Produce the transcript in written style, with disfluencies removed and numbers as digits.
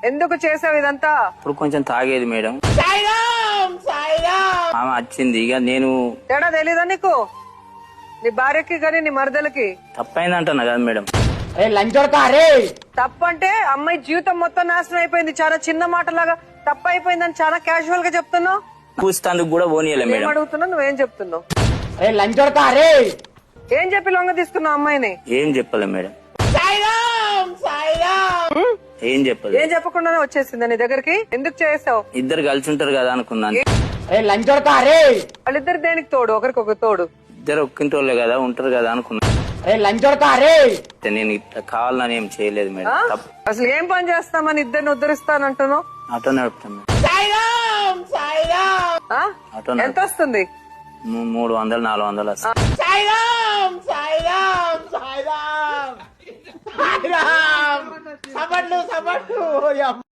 ఎందుకు చేసావు ఇదంతా? ఇప్పుడు కొంచెం తాగేది మేడం. ఆమె వచ్చింది ఇక నేను తేడా తెలీదా నీకు? నీ భార్యకి గాని నీ మరదలకి తప్పైందంటున్నా కదా మేడం. తప్పంటే అమ్మాయి జీవితం మొత్తం నాశనం అయిపోయింది. చాలా చిన్న మాటలాగా తప్పు అయిపోయిందని చాలా క్యాజువల్ గా చెప్తున్నావు. పూస్తాందుకు కూడా పోనీయలే ఏం మేడం. అడుగుతున్నావు? నువ్వేం చెప్తున్నావు? ఏం చెప్పి లొంగ తీసుకున్నావు అమ్మాయిని? ఏం చెప్పలే మేడం. ఏం చెప్పలేదు. ఏం చెప్పకుండానే వచ్చేసిందా నీ దగ్గరికి? ఎందుకు చేసావు? ఇద్దరు కలిసి ఉంటారు కదా అనుకున్నాను. వాళ్ళిద్దరు దేనికి తోడు? ఒకరికొకరు తోడు. ఇద్దరు ఒక్కింటోళ్ళే కదా ఉంటారు కదా అనుకున్నాను. నేను ఇట్లా కావాలని ఏం చేయలేదు మేడం. అసలు ఏం పని చేస్తామని ఇద్దరిని ఉద్ధరిస్తానంటున్నావు? ఆటో నడుపుతాం మేడం. ఆటో ఎంత వస్తుంది? 300 400 వస్తుంది.